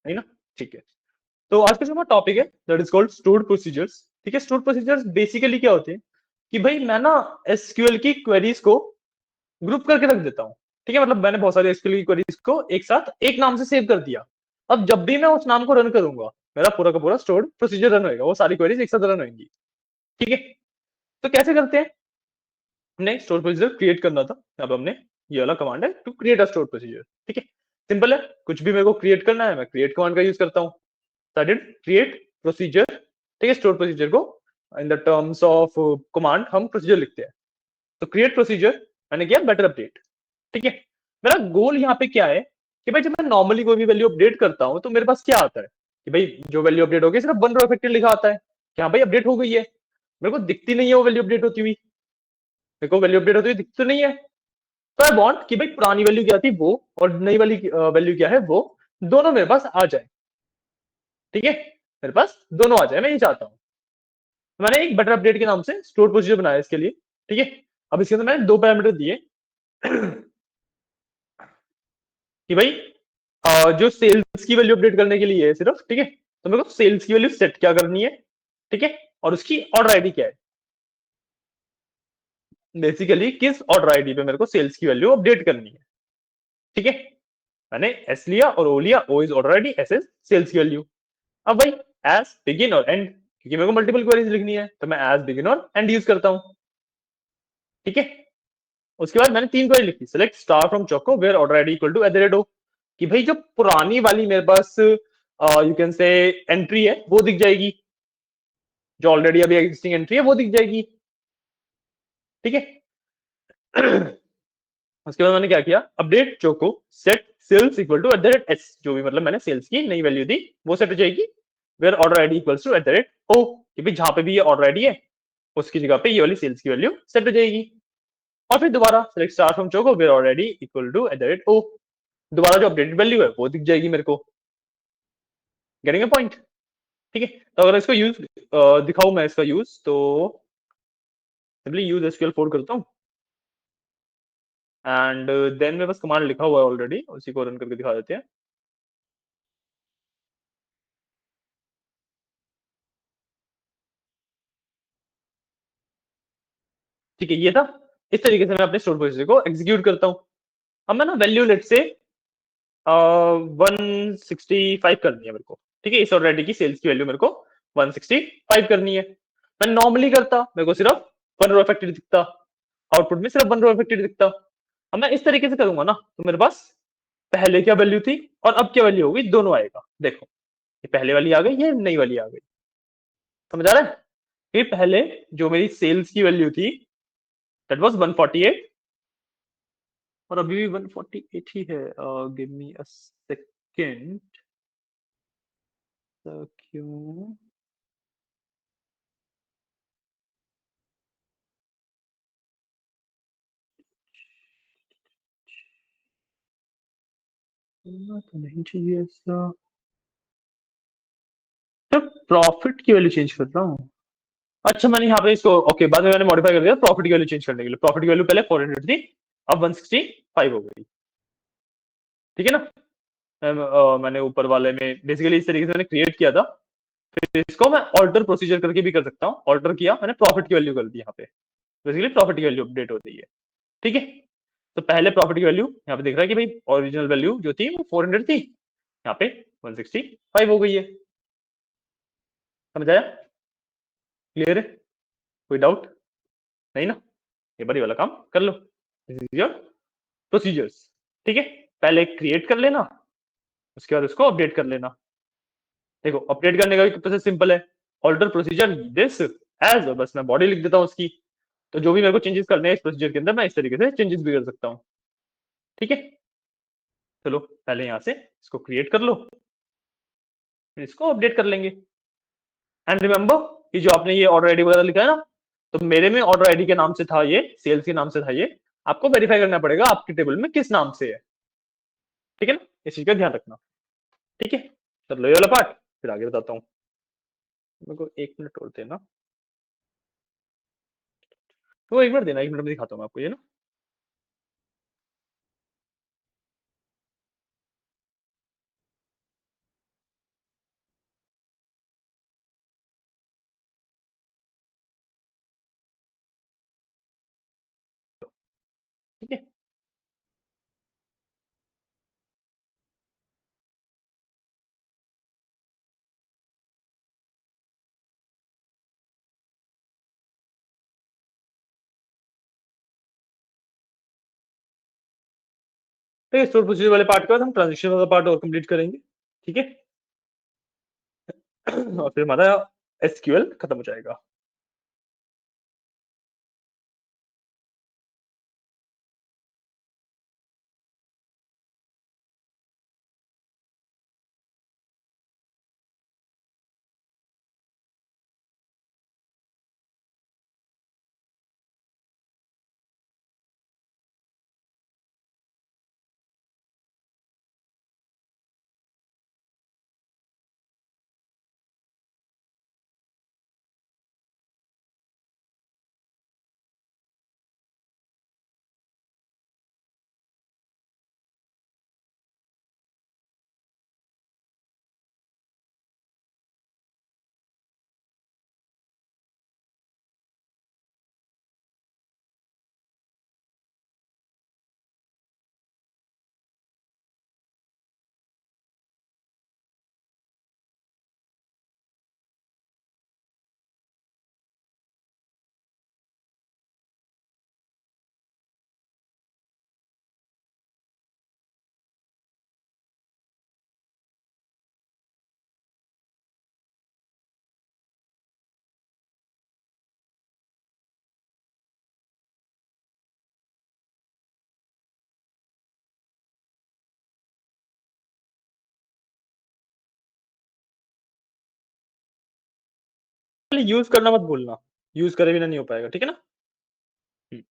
है ना? ठीक है। तो आज का जो हमारा टॉपिक है that is called stored procedures. ठीक है, स्टोर्ड प्रोसीजर्स बेसिकली क्या होते हैं कि भाई मैं ना एसक्यूएल की क्वेरीज को ग्रुप करके रख देता हूँ। ठीक है, मतलब मैंने बहुत सारे एसक्यूएल की क्वेरीज को एक साथ एक नाम से सेव कर दिया। अब जब भी मैं उस नाम को रन करूंगा, मेरा पूरा का पूरा स्टोर्ड प्रोसीजर रन होगा, वो सारी क्वेरीज एक साथ रन होंगी। ठीक है, तो कैसे करते हैं? हमने स्टोर प्रोसीजर क्रिएट करना था। अब हमने ये वाला कमांड है to create a store procedure. ठीक है, सिंपल है, कुछ भी मेरे को क्रिएट करना है मैं क्रिएट कमांड का यूज करता हूँ। So I did create procedure. ठीक है, स्टोर प्रोसीजर को in the terms of command हम प्रोसीजर लिखते हैं। तो क्रिएट प्रोसीजर मैंने किया बेटर अपडेट। ठीक है, मेरा गोल यहाँ पे क्या है कि भाई जब मैं नॉर्मली कोई भी वैल्यू अपडेट करता हूँ तो मेरे पास क्या आता है कि भाई जो वैल्यू अपडेट हो गई सिर्फ 1 रो इफेक्टेड लिखा आता है कि हाँ भाई अपडेट हो गई है। मेरे को दिखती नहीं है वो वैल्यू अपडेट होती हुई, मेरे को वैल्यू अपडेट होती हुई दिखती तो नहीं है। तो आई वांट कि भाई पुरानी वैल्यू क्या थी वो और नई वाली वैल्यू क्या है वो दोनों मेरे पास आ जाए। ठीक है, मेरे पास दोनों आ जाए, मैं ये चाहता हूँ। मैंने एक बटर अपडेट के नाम से स्टोर प्रोसीजर बनाया इसके लिए। ठीक है, अब इसके अंदर मैंने दो पैरामीटर दिए कि भाई जो सेल्स की वैल्यू अपडेट करने के लिए है सिर्फ। ठीक है, तो मेरे को सेल्स की वैल्यू सेट क्या करनी है, ठीक है, और उसकी ऑर्डर आईडी क्या है। बेसिकली किस ऑर्डर आईडी पे मेरे को सेल्स की वैल्यू अपडेट करनी है। ठीक है, मैंने एस लिया और ओ लिया, O is order ID, S is sales की वैल्यू। अब भाई एज बिगिन और एंड, क्योंकि मेरे को मल्टीपल क्वेरीज लिखनी है तो मैं एज बिगिन और एंड यूज करता हूँ। ठीक है, उसके बाद मैंने तीन क्वेरी लिखी, select star from choco where order ID equal to @o, कि भाई जो पुरानी वाली मेरे पास यू कैन से एंट्री है वो दिख जाएगी, जो ऑलरेडी अभी एग्जिस्टिंग एंट्री है वो दिख जाएगी। ठीक है उसके बाद मैंने क्या किया, update choco set sales equal to @s, जो भी मतलब मैंने सेल्स की नई वैल्यू दी वो सेट हो जाएगी। Where order ID equals to @o, कि भाई जहां पे भी ये ऑर्डर आईडी है उसकी जगह पे ये वाली सेल्स की वैल्यू सेट हो जाएगी। और फिर दोबारा select star from choco where order ID equal to @o, दोबारा जो अपडेटेड वैल्यू है वो दिख जाएगी मेरे को। Getting a point? ठीक है, तो अगर इसको यूज दिखाऊं मैं इसका यूज, तो सिंपली यूज एसक्यूएल 4 करता हूं एंड देन मेरे पास कमांड लिखा हुआ है ऑलरेडी, उसी को रन करके दिखा देते हैं। ठीक है, ये था। इस तरीके से मैं अपने स्टोर प्रोसीजर को एग्जीक्यूट करता हूं। अब मैं ना वैल्यू लेट से 165 करनी है मेरे को। ठीक है, इस ऑलरेडी की सेल्स की वैल्यू मेरे को 165 करनी है। मैं नॉर्मली करता मेरे को सिर्फ 1 रो इफेक्टेड दिखता, आउटपुट में सिर्फ 1 रो इफेक्टेड दिखता। अब मैं इस तरीके से करूंगा ना तो मेरे पास पहले क्या वैल्यू थी और अब क्या वैल्यू होगी दोनों आएगा। देखो, ये पहले वाली आ गई, ये नई वाली आ गई। समझ आ रहा है? ये पहले जो मेरी सेल्स की वैल्यू थी दैट वाज 148, और अभी भी 148 ही है। Give me a second. क्यों करना तो नहीं चाहिए ऐसा। तो प्रॉफिट की वैल्यू चेंज कर रहा हूँ। अच्छा, मैंने यहाँ पे इसको ओके बाद में मैंने मॉडिफाई कर दिया प्रॉफिट की वैल्यू चेंज करने के लिए। प्रॉफिट की वैल्यू पहले 400 थी, अब 165 हो गई। ठीक है ना? मैंने ऊपर वाले में बेसिकली इस तरीके से मैंने क्रिएट किया था। फिर इसको मैं ऑल्टर प्रोसीजर करके भी कर सकता हूँ। ऑल्टर किया मैंने, प्रॉफिट की वैल्यू कर दी यहाँ पे। बेसिकली प्रॉफिट की वैल्यू अपडेट होती है। ठीक है, तो पहले प्रॉफिट की वैल्यू यहाँ पे दिख रहा है कि भाई ओरिजिनल वैल्यू जो थी वो 400 थी, यहाँ पे 165 हो गई है। समझ आया? क्लियर है? कोई डाउट नहीं ना? ये बड़ी वाला काम कर लो। This is your procedures. ठीक है, पहले क्रिएट कर लेना, उसके बाद उसको अपडेट कर लेना। देखो अपडेट करने का भी प्रोसेस सिंपल है, ऑल्टर प्रोसीजर दिस एज, और बस मैं बॉडी लिख देता हूँ उसकी। तो जो भी मेरे को चेंजेस करने हैं इस प्रोसीजर के अंदर मैं इस तरीके से चेंजेस भी कर सकता हूँ। ठीक है, चलो पहले यहाँ से इसको क्रिएट कर लो, फिर इसको अपडेट कर लेंगे। एंड रिमेंबर कि जो आपने ये ऑर्डर आईडी वगैरह लिखा है ना, तो मेरे में ऑर्डर आईडी के नाम से था, ये सेल्स के नाम से था। ये आपको वेरीफाई करना पड़ेगा आपके टेबल में किस नाम से है। ठीक है ना? इस चीज का ध्यान रखना। ठीक है, चलो ये वाला पार्ट फिर आगे बताता हूँ। मेरे को 1 मिनट और देना, तो 1 मिनट देना, 1 मिनट में दिखाता हूँ मैं आपको ये ना। ठीक है। ठीक है, स्टोर प्रोसीजर वाले पार्ट के बाद हम ट्रांजेक्शन वाला पार्ट और कंप्लीट करेंगे। ठीक है। और फिर हमारा एसक्यूएल खत्म हो जाएगा। यूज करना मत भूलना, यूज करे बिना नहीं हो पाएगा, ठीक है ना। हम्म।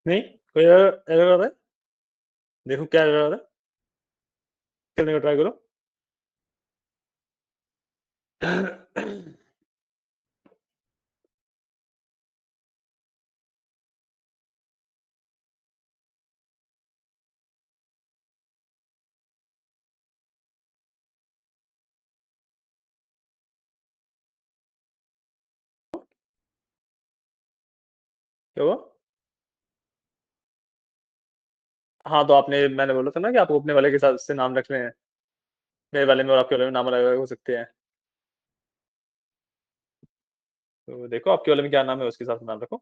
नहीं, कोई एरर आ रहा है? देखो क्या एरर आ रहा है? करने का ट्राई करो। क्या हुआ? हाँ, तो आपने मैंने बोला था ना कि आपको अपने वाले के हिसाब से नाम रखने हैं। मेरे वाले में और आपके वाले में नाम अलग अलग हो सकते हैं। तो देखो आपके वाले में क्या नाम है, उसके हिसाब से नाम रखो।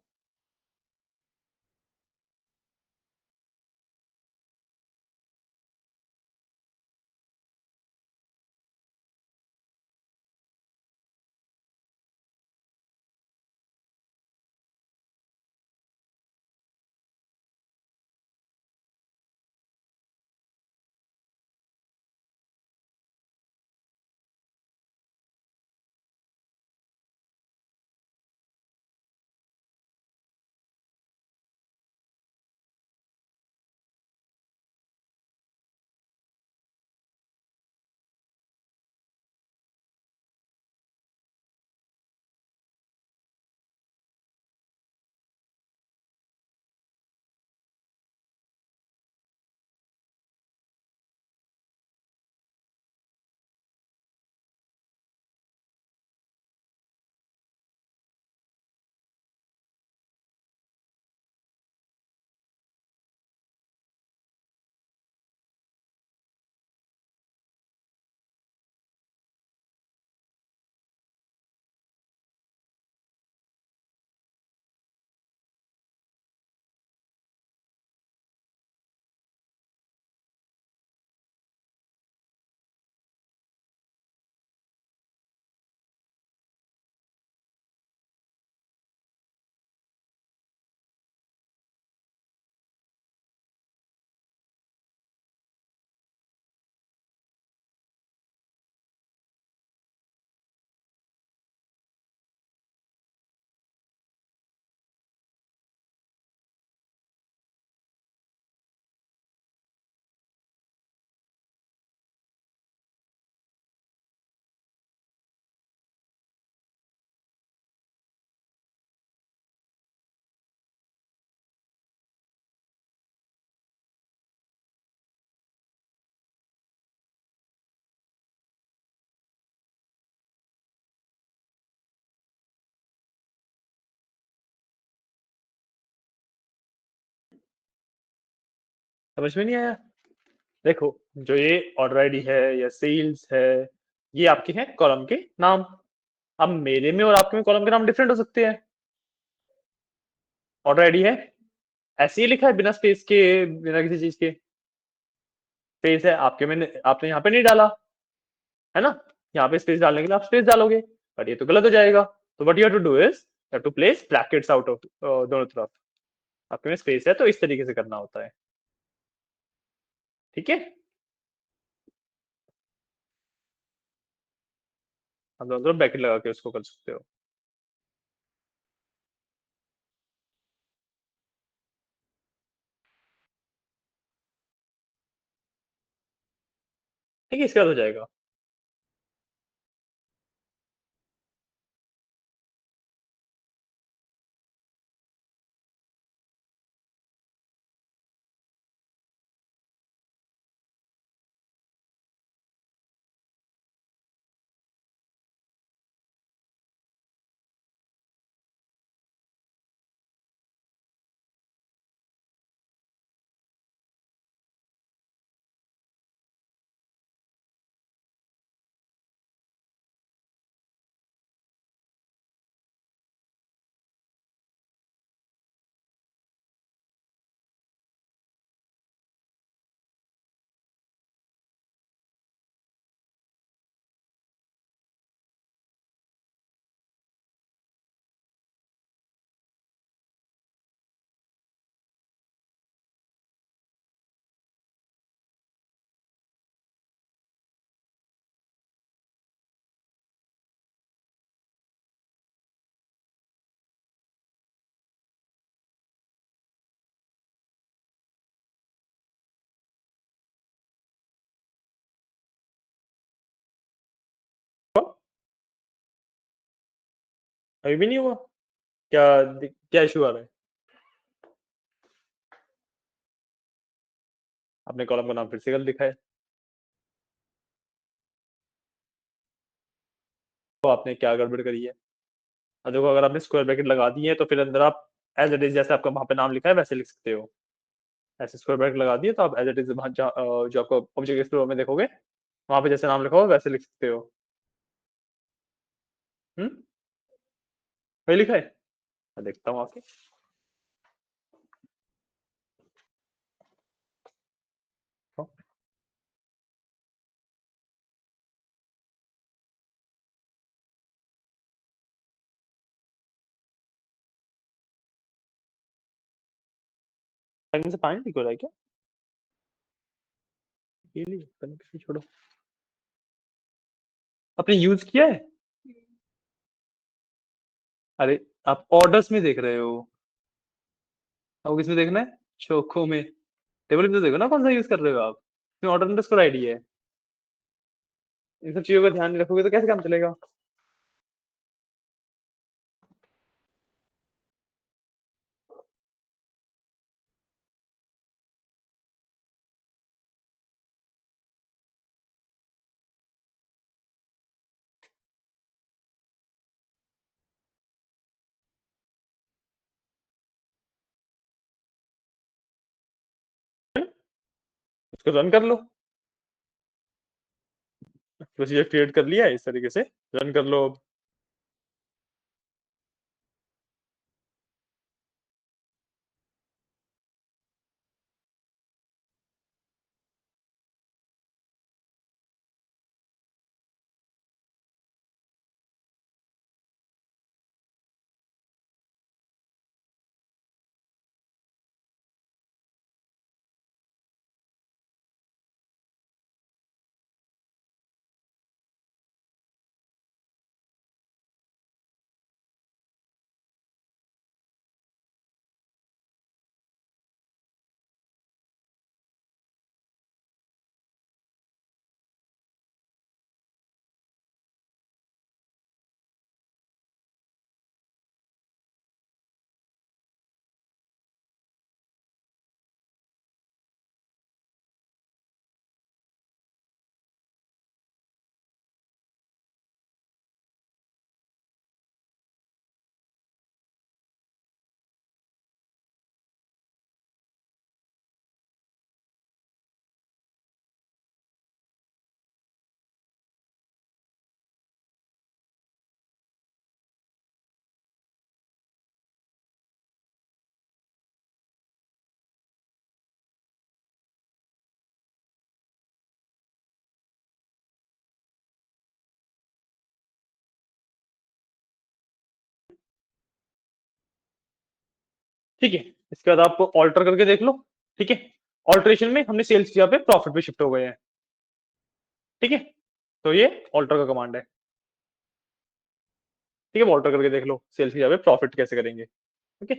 समझ में नहीं आया? देखो, जो ये ऑर्डर आईडी है या सेल्स है, ये आपके हैं कॉलम के नाम। अब मेरे में और आपके में कॉलम के नाम डिफरेंट हो सकते हैं। ऑर्डर आईडी है, ऐसे ही लिखा है बिना स्पेस के, बिना किसी चीज के। स्पेस है आपके में, आपने यहाँ पे नहीं डाला है ना। यहाँ पे स्पेस डालने के लिए आप स्पेस डालोगे, बट ये तो गलत हो जाएगा। तो what you have to do is have to place brackets out of दोनों तरफ। आपके में स्पेस है तो इस तरीके से करना होता है। ठीक है, आप दोनों तरफ ब्रैकेट लगा के उसको कर सकते हो। ठीक है, इसके बाद हो जाएगा। अभी भी नहीं हुआ? क्या क्या इशू आ रहा है? आपने कॉलम का नाम फिर से गलत लिखा है। तो आपने क्या गड़बड़ करी है? देखो, अगर आपने स्क्वायर ब्रैकेट लगा दी है तो फिर अंदर आप एज इट इज जैसे आपका वहां पे नाम लिखा है वैसे लिख सकते हो। ऐसे स्क्वायर ब्रैकेट लगा दिए तो आप एज इट इज जो आपको ऑब्जेक्ट एक्सप्लोरर में देखोगे वहां पे जैसे नाम लिखा हो वैसे लिख सकते हो। हम्म। वही लिखा है। मैं देखता हूँ आपके। लगने से पानी लीक हो रहा है क्या? ये लिए पता किसी छोड़ो। आपने यूज किया है? अरे, आप ऑर्डर्स में देख रहे हो? आपको किसमें देखना है? चोखो में। टेबल पे तो देखो ना कौन सा यूज कर रहे हो आप। इसमें ऑर्डर अंडरस्कोर आईडी है। इन सब चीजों का ध्यान नहीं रखोगे तो कैसे काम चलेगा? उसको रन कर लो। प्रोसीजर क्रिएट कर लिया है इस तरीके से। रन कर लो अब। ठीक है। इसके बाद आप ऑल्टर करके देख लो। ठीक है। ऑल्टरेशन में हमने सेल्स किया पे प्रॉफिट पे शिफ्ट हो गए हैं। ठीक है। तो ये ऑल्टर का कमांड है। ठीक है, ऑल्टर करके देख लो सेल्स की जगह पे प्रॉफिट कैसे करेंगे। ओके।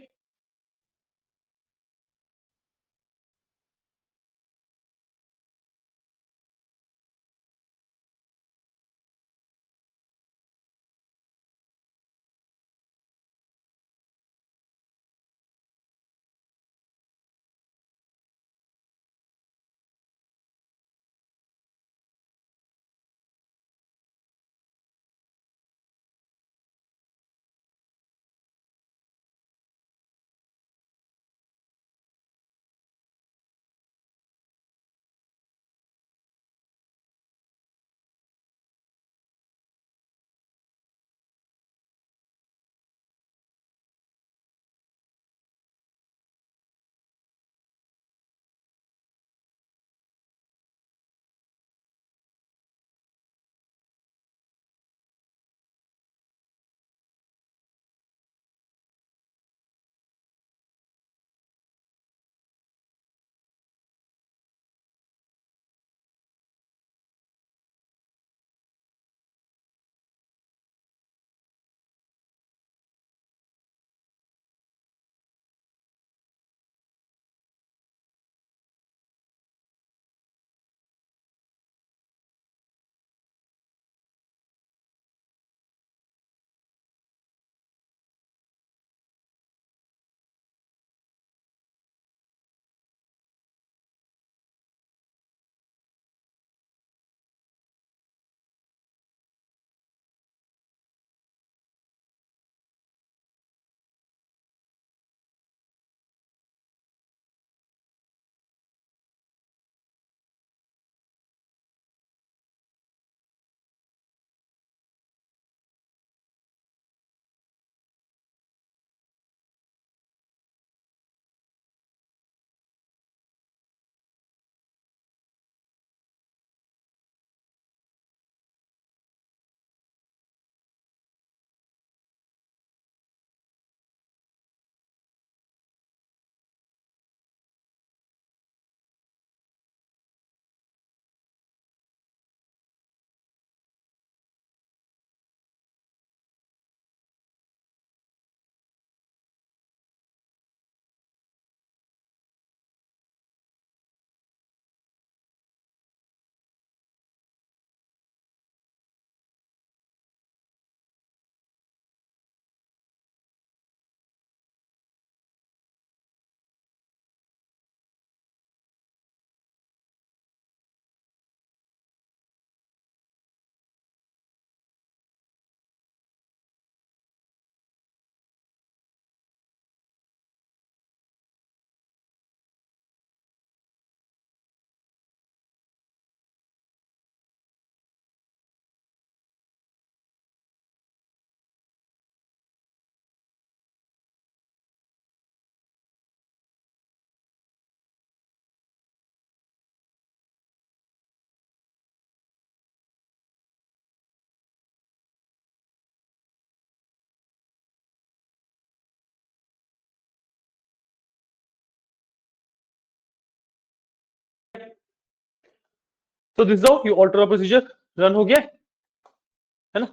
तो this how you alter a procedure, run हो गया है ना।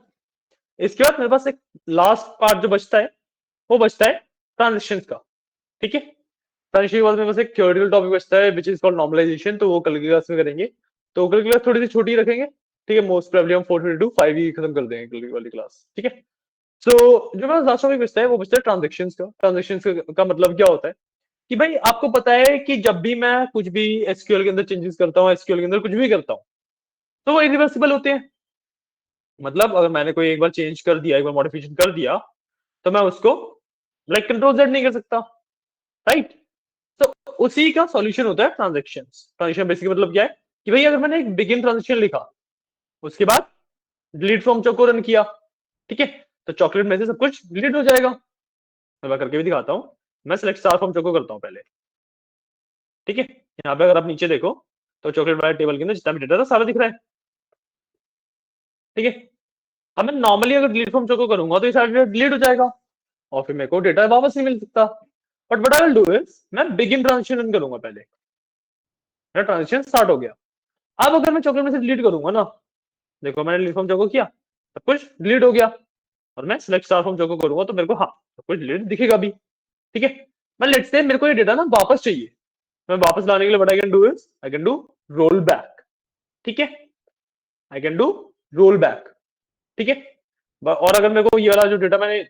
इसके बाद मेरे पास एक लास्ट पार्ट जो बचता है वो बचता है ट्रांजेक्शन का। ठीक है, ट्रांजेक्शन के बाद मेरे पास एक थ्योरेटिकल टॉपिक बचता है विच इज कॉल्ड नॉर्मलाइजेशन, तो वो कल की क्लास में करेंगे। तो कल की क्लास थोड़ी सी छोटी रखेंगे, ठीक है, मोस्ट प्रोबेबली हम 4:22 5 ही खत्म कर देंगे कल की वाली क्लास, ठीक है। सो जो मेरा लास्ट टॉपिक बचता है वो बचता है ट्रांजेक्शन का। ट्रांजेक्शन का मतलब क्या होता है कि भाई आपको पता है कि जब भी मैं कुछ भी एसक्यूएल के अंदर चेंजेस करता हूँ, एसक्यूएल के अंदर कुछ भी करता हूँ, तो वो इरिवर्सिबल होते हैं। मतलब अगर मैंने कोई एक बार चेंज कर दिया, एक बार मॉडिफिकेशन कर दिया, तो मैं उसको लाइक कंट्रोल जेड नहीं कर सकता, राइट। तो उसी का सॉल्यूशन होता है ट्रांजेक्शन। ट्रांजेक्शन बेसिकली मतलब क्या है कि भाई अगर मैंने एक बिगिन ट्रांजेक्शन लिखा, उसके बाद डिलीट फ्रॉम चोको रन किया, ठीक है, तो चॉकलेट में से सब कुछ डिलीट हो जाएगा। मैं करके भी दिखाता हूँ। मैं सिलेक्ट स्टार फ्रॉम चोको करता हूँ पहले, ठीक है। यहाँ पे अगर आप नीचे देखो तो चॉकलेट वाले टेबल के अंदर जितना भी डेटा था सारा दिख रहा है, ठीक है। अब मैं नॉर्मली अगर डिलीट फ्रॉम चोको करूंगा तो ये सारा डेटा डिलीट हो जाएगा और फिर मेरे को डेटा वापस नहीं मिल सकता। But what I will do is मैं बिगिन ट्रांजेक्शन रन करूंगा पहले, मेरा ट्रांजेक्शन स्टार्ट हो गया। अब अगर मैं चॉकलेट में से डिलीट करूंगा ना, देखो मैंने डिलीट फ्रॉम चोको किया, सब कुछ डिलीट हो गया, और मैं सिलेक्ट स्टार फ्रॉम चोको करूंगा तो मेरे को हाँ सब कुछ डिलीट दिखेगा भी, ठीक है। मैं लेट्स से मेरे को ये डेटा ना वापस चाहिए, मैं वापस लाने के लिए what I can do is I can do roll back, ठीक है। I can do roll back, ठीक है। और अगर मेरे को ये वाला जो डेटा मैंने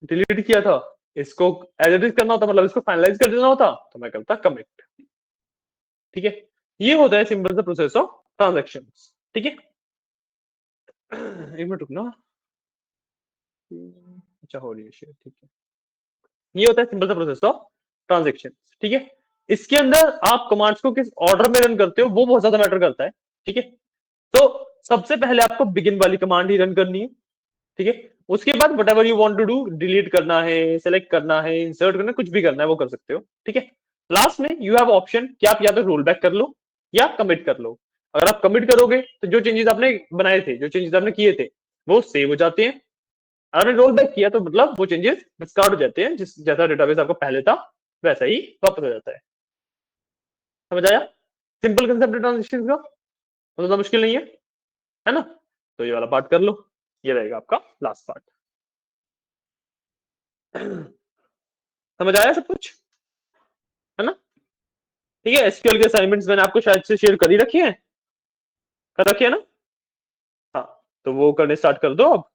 डिलीट किया था इसको एज इट इज करना होता, मतलब इसको फाइनलाइज कर देना होता, तो मैं करता कमिट, ठीक है। ये होता है सिंपल सा प्रोसेस ऑफ ट्रांजेक्शन, ठीक है। एक मिनट रुकना, अच्छा हो रही है शेयर, ठीक है। ये होता है सिंपल सा प्रोसेस ऑफ ट्रांजेक्शन, ठीक है। इसके अंदर आप कमांड्स को किस ऑर्डर में रन करते हो वो बहुत ज्यादा मैटर करता है, ठीक है। तो सबसे पहले आपको बिगिन वाली कमांड ही रन करनी है, ठीक है। उसके बाद whatever you want to do, delete करना है, सेलेक्ट करना है, इंसर्ट करना है, कुछ भी करना है वो कर सकते हो, ठीक है। लास्ट में यू हैव ऑप्शन कि आप या तो रोल बैक कर लो या कमिट कर लो। अगर आप कमिट करोगे तो जो चेंजेस आपने बनाए थे, जो चेंजेस आपने किए थे वो सेव हो जाते हैं। अगर रोल बैक किया तो मतलब वो चेंजेस डिस्कार्ड हो जाते हैं, जिस जैसा डेटाबेस आपका पहले था वैसा ही वापस हो जाता है। समझ आया सिंपल कंसेप्ट ट्रांजेक्शन का, तो ज्यादा मुश्किल नहीं है ना। तो ये वाला पार्ट कर लो, ये रहेगा आपका लास्ट पार्ट। समझ आया सब कुछ, है ना। ठीक है, एसक्यूएल के असाइनमेंट्स मैंने आपको शायद से शेयर कर ही रखी है, कर रखी है ना। हाँ, तो वो करने स्टार्ट कर दो अब,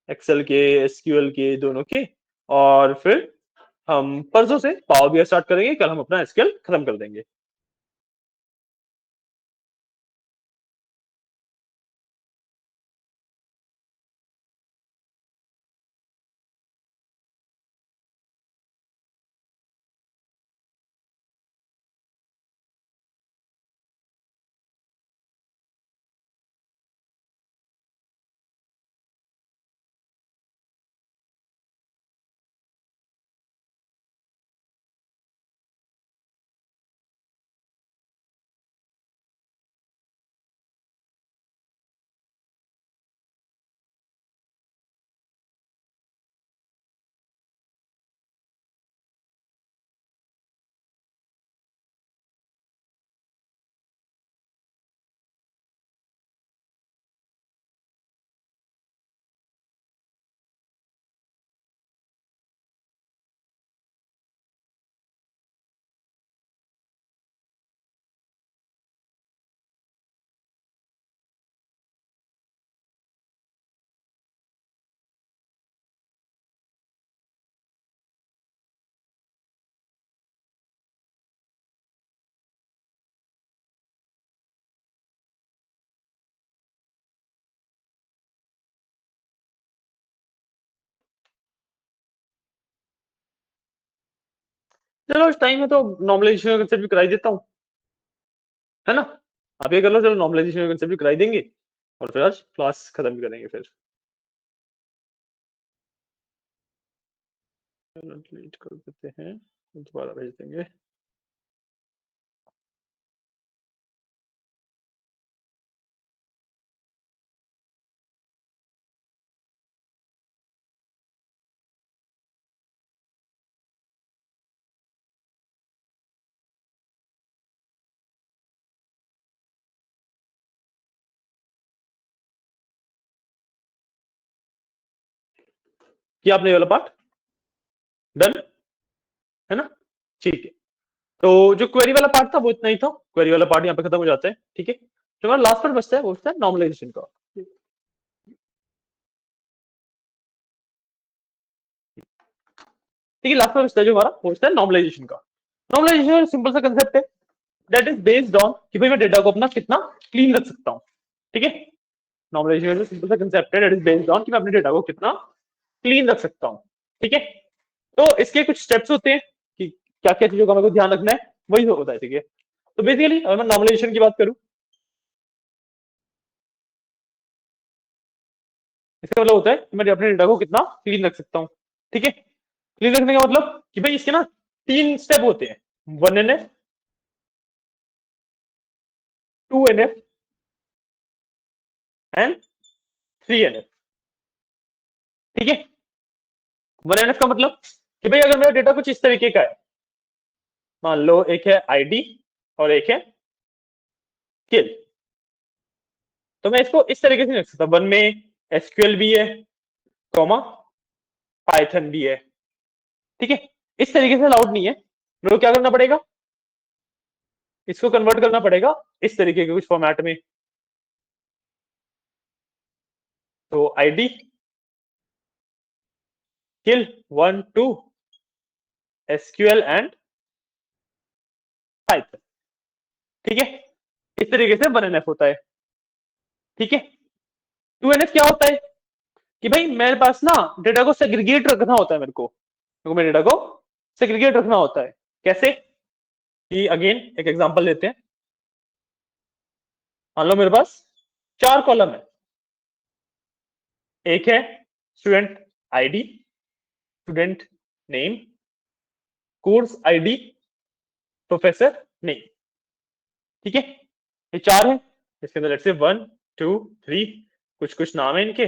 एक्सेल के एसक्यूएल के दोनों के। और फिर हम परसों से पावर बीआई स्टार्ट करेंगे, कल हम अपना एसक्यूएल खत्म कर देंगे। चलो टाइम है तो नॉर्मलाइजेशन का कंसेप्ट भी कराई देता हूँ, है ना। आप ये कर लो, चलो नॉर्मलाइजेशन का कंसेप्ट भी कराई देंगे और फिर आज क्लास खत्म करेंगे फिर। डिलीट कर देते हैं, दोबारा भेज देंगे। किया आपने ये वाला पार्ट? डन है ना? ठीक है। तो जो क्वेरी वाला पार्ट था वो इतना ही था, क्वेरी वाला पार्ट यहाँ पे खत्म हो जाता है। ठीक है, जो हमारा लास्ट पार्ट बचता है वो बचता है नॉर्मलाइजेशन का। ठीक है, लास्ट पार्ट बचता है जो हमारा वो बचता है नॉर्मलाइजेशन का। नॉर्मलाइजेशन सिंपल सा कंसेप्ट है, दैट इज बेस्ड ऑन कि भाई मैं डेटा को अपना कितना क्लीन रख सकता हूँ। ठीक है, नॉर्मलाइजेशन सिंपल सा कंसेप्ट है, दैट इज बेस्ड ऑन कि मैं अपने डेटा को कितना क्लीन रख सकता हूँ। ठीक है, तो इसके कुछ स्टेप्स होते हैं कि क्या क्या चीजों का मेरे को ध्यान रखना है, वही होता है। ठीक है, तो बेसिकली अगर मैं नॉर्मलाइजेशन की बात करूं, इसका मतलब होता है कि मैं अपने डेटा को कितना क्लीन रख सकता हूँ। ठीक है, क्लीन रखने का मतलब कि भाई इसके ना 3 स्टेप होते हैं, 1NF, 2NF एंड 3NF। ठीक है, 1NF का मतलब कि भाई अगर मेरा डेटा कुछ इस तरीके का है, मान लो एक है आईडी और एक है स्किल, तो मैं इसको इस तरीके से नहीं रख सकता। वन में एसक्यूएल भी है, कॉमा पाइथन भी है। ठीक है, इस तरीके से अलाउड नहीं है, मेरे को क्या करना पड़ेगा, इसको कन्वर्ट करना पड़ेगा इस तरीके के कुछ फॉर्मेट में। तो ID skill 1 2 SQL and Python. ठीक है, इस तरीके से 1NF होता है। ठीक है, 2NF क्या होता है कि भाई मेरे पास ना डेटा को सेग्रीगेट रखना होता है, मेरे को मेरे डेटा को सेग्रीगेट रखना होता है। कैसे कि अगेन एक एग्जांपल लेते हैं, मान लो मेरे पास 4 कॉलम है, एक है student ID, student name, course ID, professor name. ठीक है, ये 4 है, इसके अंदर लेट्स से 1 2 3 कुछ कुछ नाम है इनके,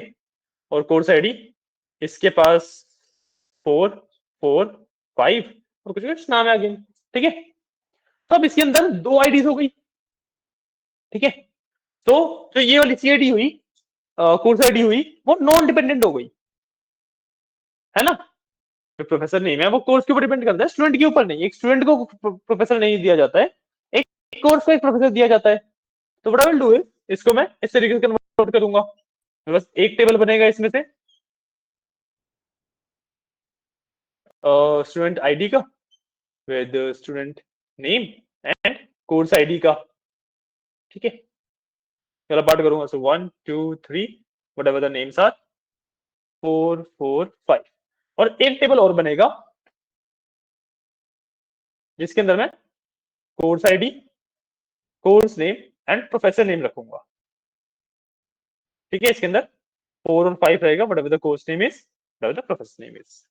और कोर्स आईडी इसके पास 4 4 5 और कुछ कुछ नाम है अगेन। ठीक है, तो अब इसके अंदर 2 आईडीज हो गई। ठीक है, तो जो ये वाली सीआईडी हुई, कोर्स आईडी हुई, वो नॉन डिपेंडेंट हो गई, है ना? जो प्रोफेसर नेम है वो कोर्स के ऊपर डिपेंड करता है, स्टूडेंट के ऊपर नहीं। एक स्टूडेंट को प्रोफेसर नहीं दिया जाता है, एक कोर्स को एक प्रोफेसर दिया जाता है। तो what I will do is, इसको मैं इस तरीके से कन्वर्ट करूंगा, बस एक टेबल बनेगा इसमें से स्टूडेंट आईडी का with student name and course ID का। ठीक है, पहला पार्ट करूंगा, so 1 2 3 whatever the names are 4 4 5, और एक टेबल और बनेगा जिसके अंदर मैं course ID, course name and professor name रखूंगा। ठीक है, इसके अंदर 4 और 5 रहेगा, what ever the course name is, what ever the professor name is.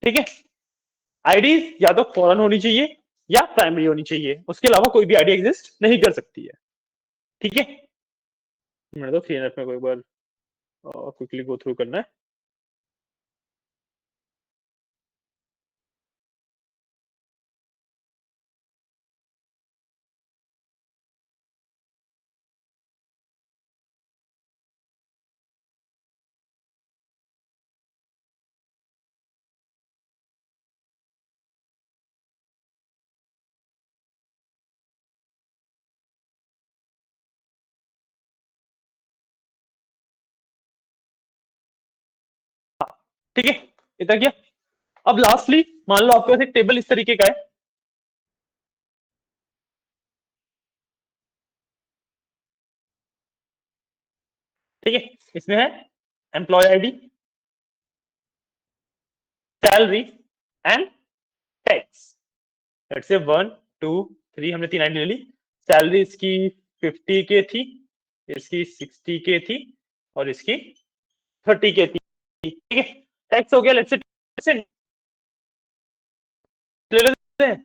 ठीक है, आईडी या तो फॉरन होनी चाहिए या प्राइमरी होनी चाहिए, उसके अलावा कोई भी आईडी एग्जिस्ट नहीं कर सकती है। ठीक है, मैंने तो 3NF में कोई बार क्विकली गो थ्रू करना है। ठीक है, इतना क्या। अब लास्टली मान लो आपके पास एक टेबल इस तरीके का है। ठीक है, इसमें है employee ID, salary and tax. Let's say 1 2 3 हमने 3 आईडी ले ली। सैलरी इसकी 50 के थी, इसकी 60 के थी, और इसकी 30 के थी। ठीक है, टैक्स हो गया लेट्स से ले लेते हैं,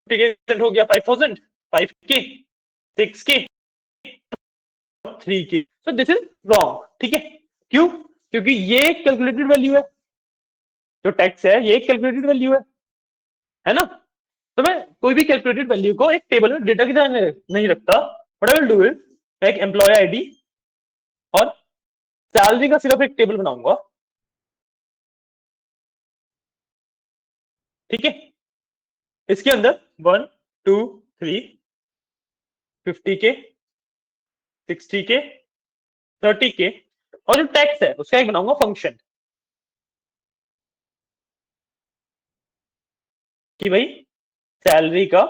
ठीक है, हो गया 5000, 5 के, 6 के, 3 की। So this is wrong. ठीक है, क्यों? क्योंकि ये एक कैलकुलेटेड वैल्यू है, जो टैक्स है ये एक कैलकुलेटेड वैल्यू है ना? तो मैं कोई भी कैलकुलेटेड वैल्यू को एक टेबल में डेटा की तरह नहीं रखता। What I will do is, मैं एक एम्प्लॉय आईडी और सैलरी का सिर्फ एक टेबल बनाऊंगा, ठीक है, इसके अंदर 1 2 3 50 के 60 के 30 के और जो टैक्स है उसका एक बनाऊंगा फंक्शन कि भाई सैलरी का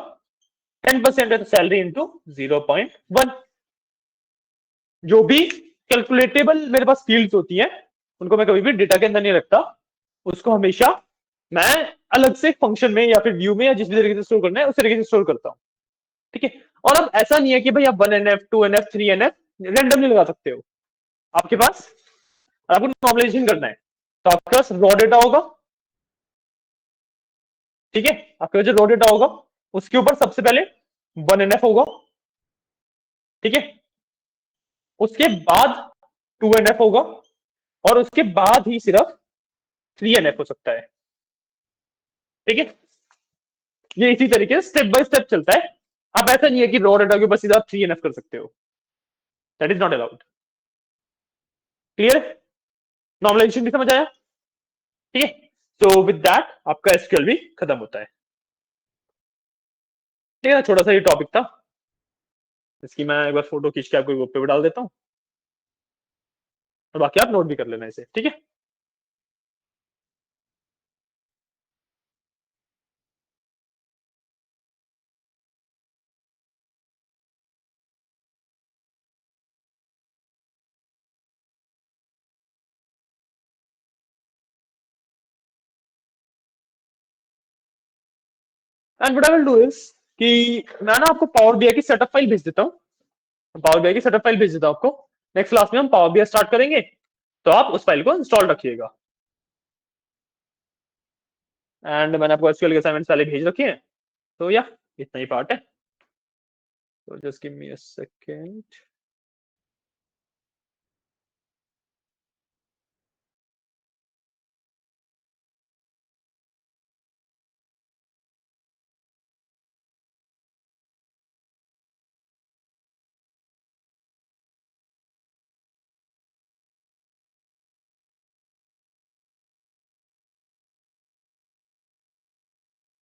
10% है तो सैलरी इंटू 0.1। जो भी कैलकुलेटेबल मेरे पास फील्ड्स होती हैं उनको मैं कभी भी डेटा के अंदर नहीं रखता, उसको हमेशा मैं अलग से फंक्शन में या फिर व्यू में या जिस भी तरीके से स्टोर करना है उस तरीके से स्टोर करता हूं। ठीक है, और अब ऐसा नहीं है कि भाई आप 1NF 2NF 3NF रेंडमली लगा सकते हो। आपके पास आपको नॉर्मलाइजेशन करना है तो आपके पास रॉ डेटा होगा। ठीक है, आपके पास जो रॉ डेटा होगा उसके ऊपर सबसे पहले 1NF होगा। ठीक है, उसके बाद 2NF होगा और उसके बाद ही सिर्फ 3NF हो सकता है। ठीक है, ये इसी तरीके से स्टेप बाय स्टेप चलता है। अब ऐसा नहीं है कि रॉ डेटा के ऊपर सीधा आप 3NF कर सकते हो, that is not allowed. Clear, normalization भी समझ आया। ठीक है, तो विद दैट आपका एसक्यूएल भी खत्म होता है। ठीक है, छोटा सा ये टॉपिक था, इसकी मैं एक बार फोटो खींच के आपको ग्रुप पे भी डाल देता हूँ और बाकी आप नोट भी कर लेना इसे। ठीक है, and what I will do is कि मैं ना आपको पावर बीआई की सेटअप फाइल भेज देता हूँ। पावर बीआई की सेटअप फाइल भेज देता हूँ आपको। नेक्स्ट क्लास में हम पावर बीआई स्टार्ट करेंगे तो आप उस फाइल को इंस्टॉल रखिएगा। एंड मैंने आपको एसक्यूएल के असाइनमेंट्स पहले भेज रखे हैं, तो या इतना ही पार्ट है। तो just give me a second.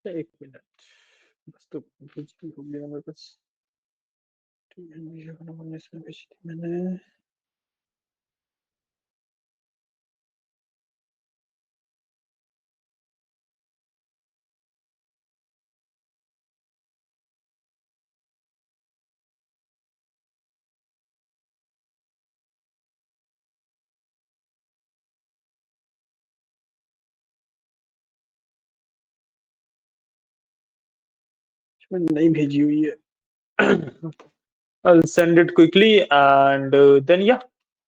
एक मिनट बस, तो भेज हो गया मेरे पास। इसमें भेजी थी मैंने। इसमें नहीं भेजी हुई है। I'll send it quickly and then yeah,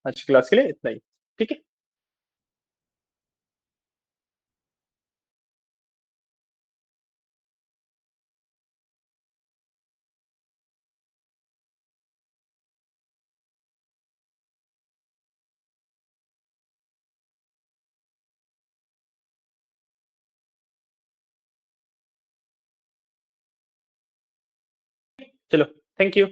आज की क्लास के लिए इतना ही। ठीक है। चलो, थैंक यू।